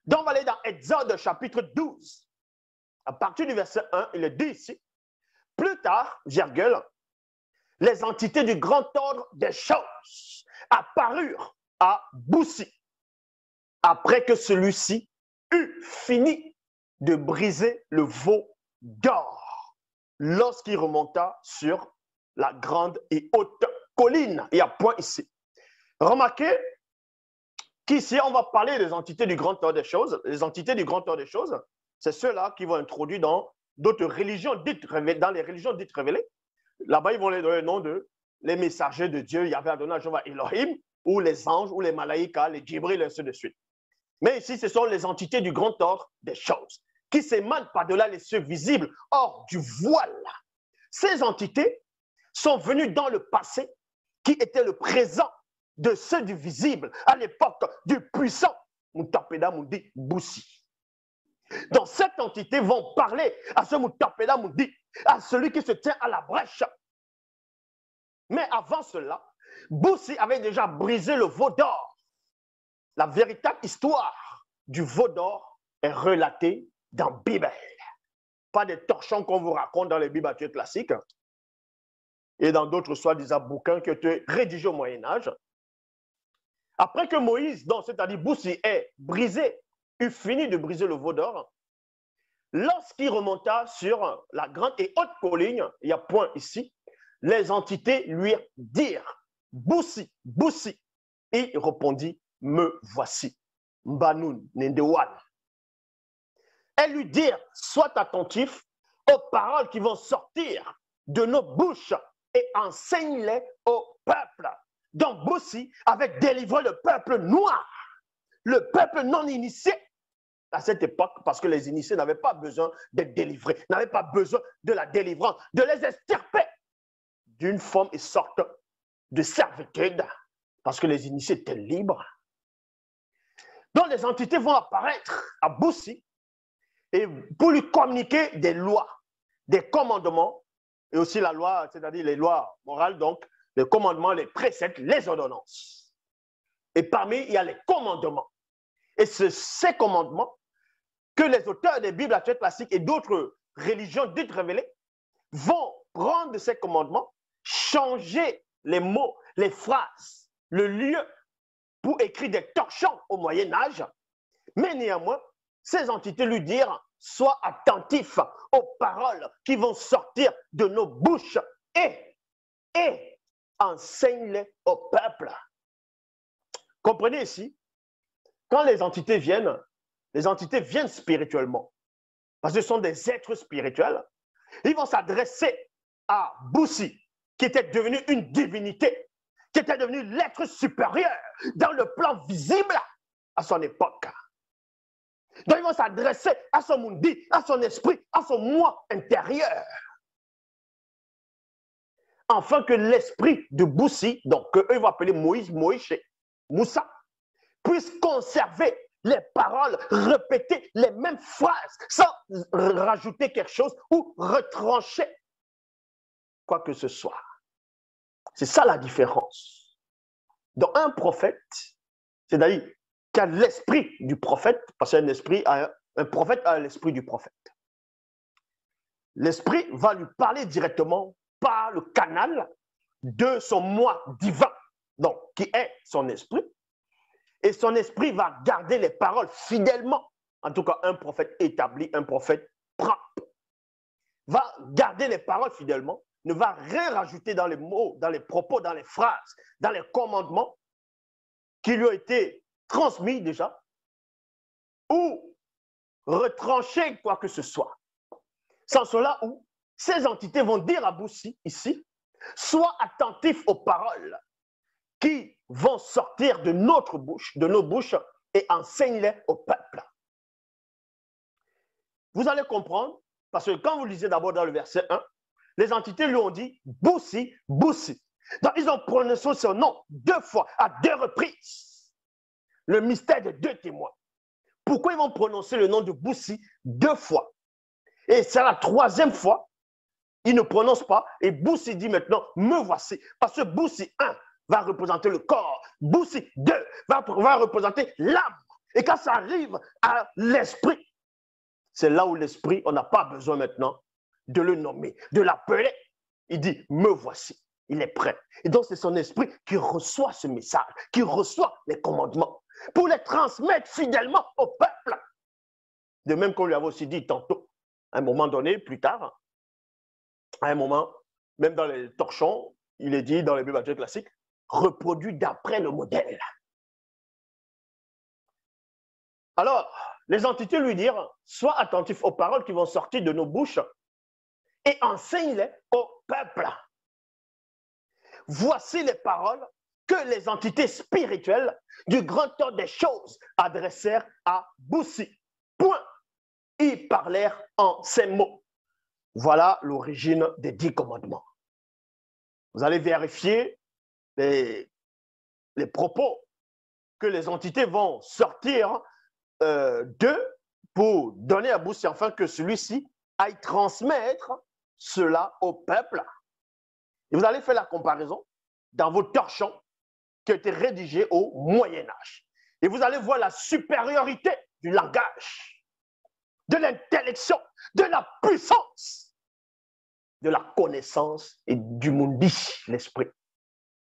Donc, on va aller dans Exode chapitre 12. À partir du verset 1, il est dit ici, plus tard, virgule, les entités du grand ordre des choses apparurent à Boussi, après que celui-ci eut fini de briser le veau d'or, lorsqu'il remonta sur la grande et haute colline. Il y a point ici. Remarquez qu'ici, on va parler des entités du grand ordre des choses. Les entités du grand ordre des choses, c'est ceux-là qui vont introduire dans d'autres religions dites révélées, dans les religions dites révélées. Là-bas, ils vont les donner le nom de les messagers de Dieu, Yahvé Adonai Jéhovah Elohim, ou les anges, ou les malaïkas, les Djibril, et ainsi de suite. Mais ici, ce sont les entités du grand ordre des choses, qui s'émanent par-delà les cieux visibles, hors du voile. Ces entités sont venues dans le passé, qui était le présent de ceux du visible, à l'époque du puissant Moutapeda Moudi Boussi. Donc, cette entité vont parler à ce Moutapeda Moudi, à celui qui se tient à la brèche. Mais avant cela, Boussi avait déjà brisé le veau d'or. La véritable histoire du veau d'or est relatée dans la Bible. Pas des torchons qu'on vous raconte dans les Bibles classiques et dans d'autres soi-disant bouquins qui ont été rédigés au Moyen-Âge. Après que Moïse, donc c'est-à-dire Boussi, ait brisé, eut fini de briser le veau d'or, lorsqu'il remonta sur la grande et haute colline, il y a point ici, les entités lui dirent, Boussi, Boussi. Et il répondit, me voici, Mbanoun Nendewan. Elles lui dirent, sois attentif aux paroles qui vont sortir de nos bouches et enseigne-les au peuple. Donc Boussi avait délivré le peuple noir, le peuple non initié à cette époque, parce que les initiés n'avaient pas besoin d'être délivrés, n'avaient pas besoin de la délivrance, de les extirper d'une forme et sorte de servitude, parce que les initiés étaient libres. Donc les entités vont apparaître à Boussi et pour lui communiquer des lois, des commandements, et aussi la loi, c'est-à-dire les lois morales, donc les commandements, les préceptes, les ordonnances. Et parmi, il y a les commandements. Et c'est ces commandements que les auteurs des Bibles actuelles classiques et d'autres religions dites révélées vont prendre de ces commandements, changer les mots, les phrases, le lieu pour écrire des torchons au Moyen-Âge. Mais néanmoins, ces entités lui dirent, sois attentif aux paroles qui vont sortir de nos bouches et enseigne-les au peuple. Comprenez ici, quand les entités viennent spirituellement, parce que ce sont des êtres spirituels, ils vont s'adresser à Boussi, qui était devenu une divinité, qui était devenu l'être supérieur dans le plan visible à son époque. Donc ils vont s'adresser à son mundi, à son esprit, à son moi intérieur. Afin que l'esprit de Boussi, donc qu'eux vont appeler Moïse, Moussa, puisse conserver les paroles, répéter les mêmes phrases sans rajouter quelque chose ou retrancher quoi que ce soit. C'est ça la différence. Donc un prophète, c'est-à-dire qui a l'esprit du prophète, parce qu'un prophète a l'esprit du prophète. L'esprit va lui parler directement par le canal de son moi divin, donc qui est son esprit. Et son esprit va garder les paroles fidèlement. En tout cas, un prophète établi, un prophète propre, va garder les paroles fidèlement, ne va rien rajouter dans les mots, dans les propos, dans les phrases, dans les commandements qui lui ont été transmis déjà, ou retrancher quoi que ce soit. Sans cela, où ces entités vont dire à Boussi, ici, sois attentif aux paroles qui vont sortir de notre bouche, de nos bouches, et enseigne-les au peuple. Vous allez comprendre, parce que quand vous lisez d'abord dans le verset 1, les entités lui ont dit Boussi, Boussi. Donc ils ont prononcé son nom 2 fois, à 2 reprises. Le mystère de 2 témoins. Pourquoi ils vont prononcer le nom de Boussi 2 fois? Et c'est la 3e fois, ils ne prononcent pas, et Boussi dit maintenant, me voici. Parce que Boussi 1 va représenter le corps, Boussi 2 va représenter l'âme, Et quand ça arrive à l'esprit, c'est là où l'esprit, on n'a pas besoin maintenant de le nommer, de l'appeler. Il dit, me voici, il est prêt. Et donc c'est son esprit qui reçoit ce message, qui reçoit les commandements pour les transmettre fidèlement au peuple. De même qu'on lui avait aussi dit tantôt, à un moment donné, plus tard, à un moment, même dans les torchons, il est dit dans les Bibles classiques, reproduit d'après le modèle. Alors, les entités lui dirent, sois attentif aux paroles qui vont sortir de nos bouches et enseigne-les au peuple. Voici les paroles que les entités spirituelles du grand ordre des choses adressèrent à Boussi. Point. Ils parlèrent en ces mots. Voilà l'origine des 10 commandements. Vous allez vérifier les propos que les entités vont sortir d'eux pour donner à Boussi, afin que celui-ci aille transmettre cela au peuple. Et vous allez faire la comparaison dans vos torchons qui ont été rédigés au Moyen-Âge. Et vous allez voir la supériorité du langage, de l'intellection, de la puissance, de la connaissance et du mundi, l'esprit.